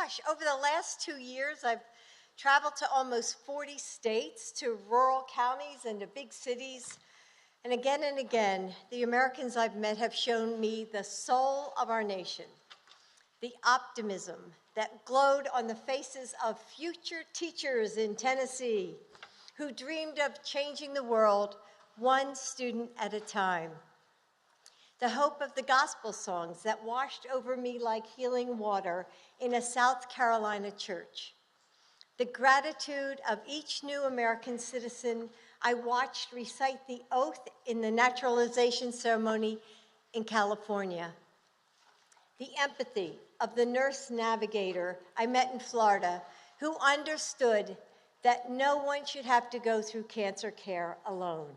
gosh, over the last 2 years, I've traveled to almost 40 states, to rural counties and to big cities. And again, the Americans I've met have shown me the soul of our nation, the optimism that glowed on the faces of future teachers in Tennessee who dreamed of changing the world one student at a time. The hope of the gospel songs that washed over me like healing water in a South Carolina church. The gratitude of each new American citizen I watched recite the oath in the naturalization ceremony in California. The empathy of the nurse navigator I met in Florida who understood that no one should have to go through cancer care alone.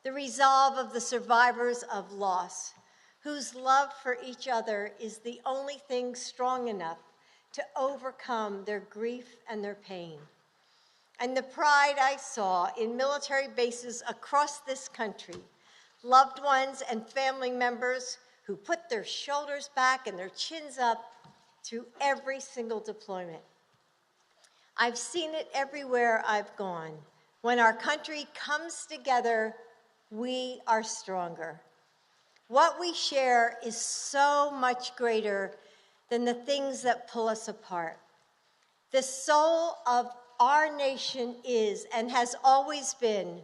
The resolve of the survivors of loss, whose love for each other is the only thing strong enough to overcome their grief and their pain. And the pride I saw in military bases across this country, loved ones and family members who put their shoulders back and their chins up through every single deployment. I've seen it everywhere I've gone. When our country comes together, we are stronger. What we share is so much greater than the things that pull us apart. The soul of our nation is and has always been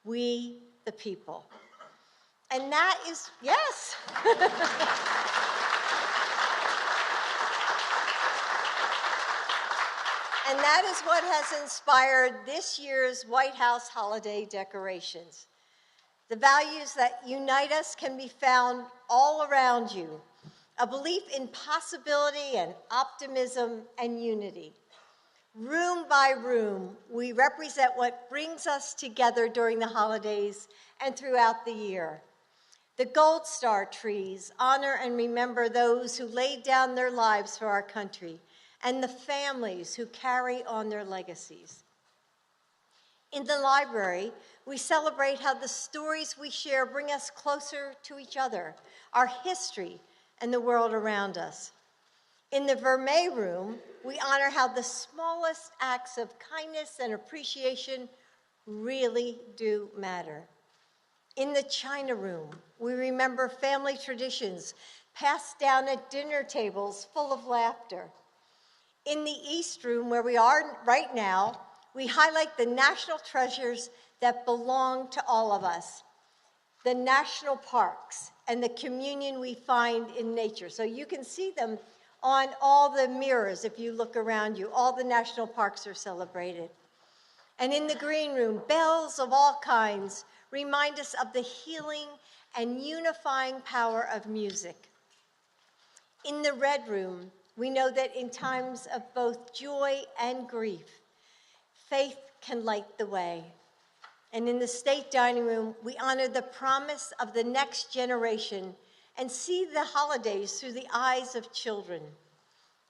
we the people. And that is, yes. And that is what has inspired this year's White House holiday decorations. The values that unite us can be found all around you. A belief in possibility and optimism and unity. Room by room, we represent what brings us together during the holidays and throughout the year. The Gold Star trees honor and remember those who laid down their lives for our country and the families who carry on their legacies. In the library, we celebrate how the stories we share bring us closer to each other, our history, and the world around us. In the Vermeer room, we honor how the smallest acts of kindness and appreciation really do matter. In the China room, we remember family traditions passed down at dinner tables full of laughter. In the East room, where we are right now, we highlight the national treasures that belong to all of us, the national parks and the communion we find in nature. So you can see them on all the mirrors if you look around you. All the national parks are celebrated. And in the green room, bells of all kinds remind us of the healing and unifying power of music. In the red room, we know that in times of both joy and grief, faith can light the way. And in the state dining room, we honor the promise of the next generation and see the holidays through the eyes of children.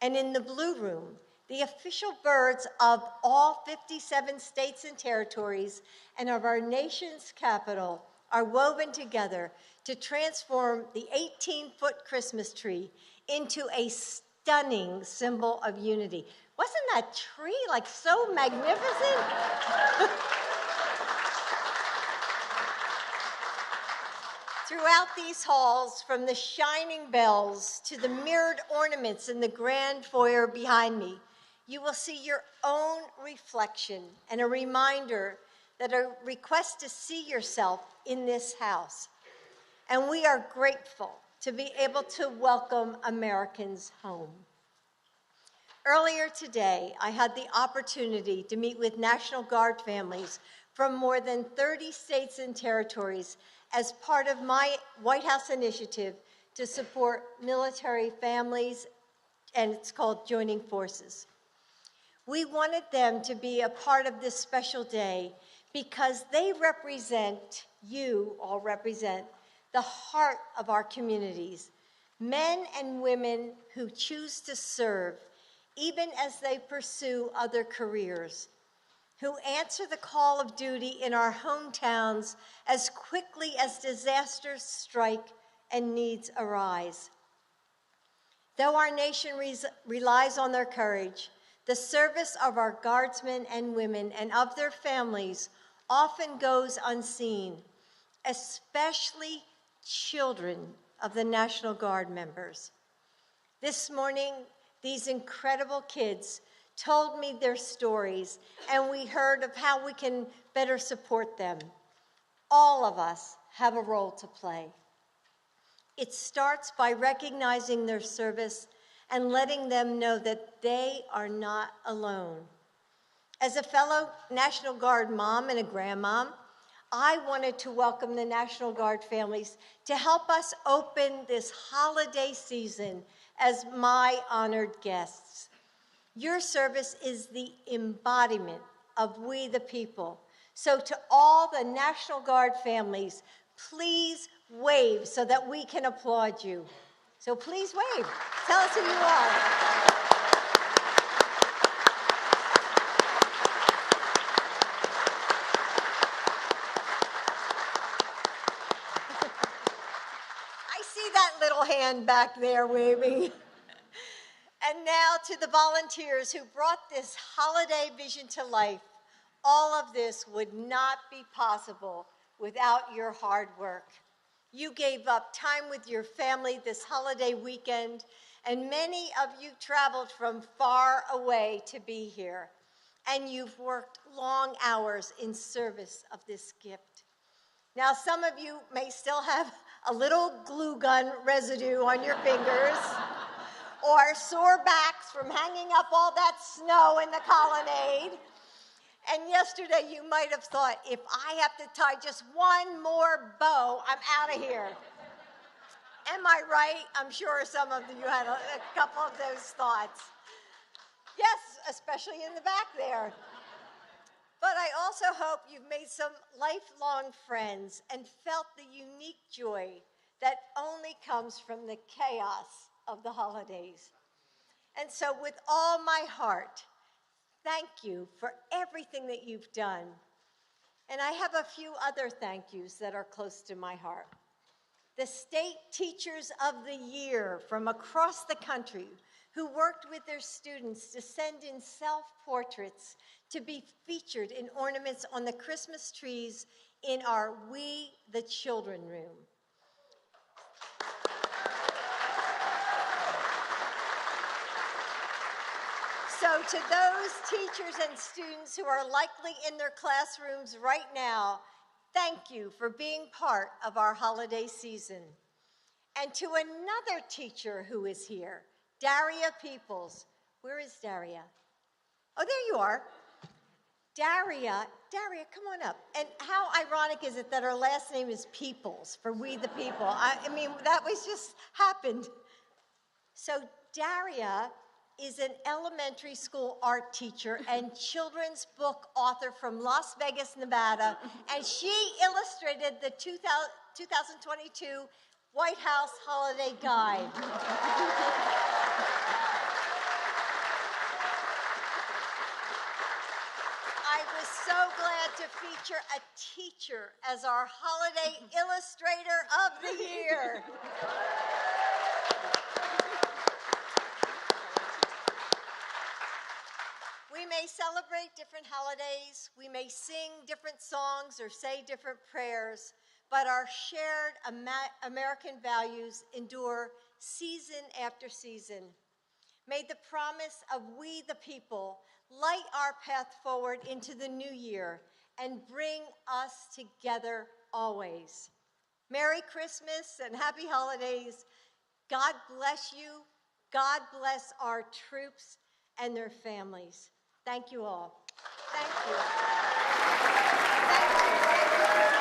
And in the blue room, the official birds of all 57 states and territories and of our nation's capital are woven together to transform the 18-foot Christmas tree into a stunning symbol of unity. Wasn't that tree like so magnificent? Throughout these halls, from the shining bells to the mirrored ornaments in the grand foyer behind me, you will see your own reflection and a reminder that a request to see yourself in this house. And we are grateful to be able to welcome Americans home. Earlier today, I had the opportunity to meet with National Guard families from more than 30 states and territories as part of my White House initiative to support military families, and it's called Joining Forces. We wanted them to be a part of this special day because they represent, you all represent, the heart of our communities, men and women who choose to serve even as they pursue other careers, who answer the call of duty in our hometowns as quickly as disasters strike and needs arise. Though our nation relies on their courage, the service of our guardsmen and women and of their families often goes unseen, especially children of the National Guard members. This morning, these incredible kids told me their stories, and we heard of how we can better support them. All of us have a role to play. It starts by recognizing their service and letting them know that they are not alone. As a fellow National Guard mom and a grandmom, I wanted to welcome the National Guard families to help us open this holiday season as my honored guests. Your service is the embodiment of we the people. So to all the National Guard families, please wave so that we can applaud you. So please wave. Tell us who you are. I see that little hand back there waving. And now to the volunteers who brought this holiday vision to life. All of this would not be possible without your hard work. You gave up time with your family this holiday weekend, and many of you traveled from far away to be here. And you've worked long hours in service of this gift. Now, some of you may still have a little glue gun residue on your fingers, or sore backs from hanging up all that snow in the colonnade. And yesterday you might have thought, if I have to tie just one more bow, I'm out of here. Am I right? I'm sure some of you had a couple of those thoughts. Yes, especially in the back there. But I also hope you've made some lifelong friends and felt the unique joy that only comes from the chaos of the holidays. And so with all my heart, thank you for everything that you've done. And I have a few other thank yous that are close to my heart. The State Teachers of the Year from across the country who worked with their students to send in self-portraits to be featured in ornaments on the Christmas trees in our We the Children room. So to those teachers and students who are likely in their classrooms right now, thank you for being part of our holiday season. And to another teacher who is here, Daria Peoples. Where is Daria? Oh, there you are. Daria, come on up. And how ironic is it that her last name is Peoples, for We the People? I mean, that was just happened. So Daria is an elementary school art teacher and children's book author from Las Vegas, Nevada, and she illustrated the 2022 White House Holiday Guide. I was so glad to feature a teacher as our Holiday Illustrator of the Year. We may celebrate different holidays, we may sing different songs or say different prayers, but our shared American values endure season after season. May the promise of We the People light our path forward into the new year and bring us together always. Merry Christmas and happy holidays. God bless you. God bless our troops and their families. Thank you all. Thank you. Thank you.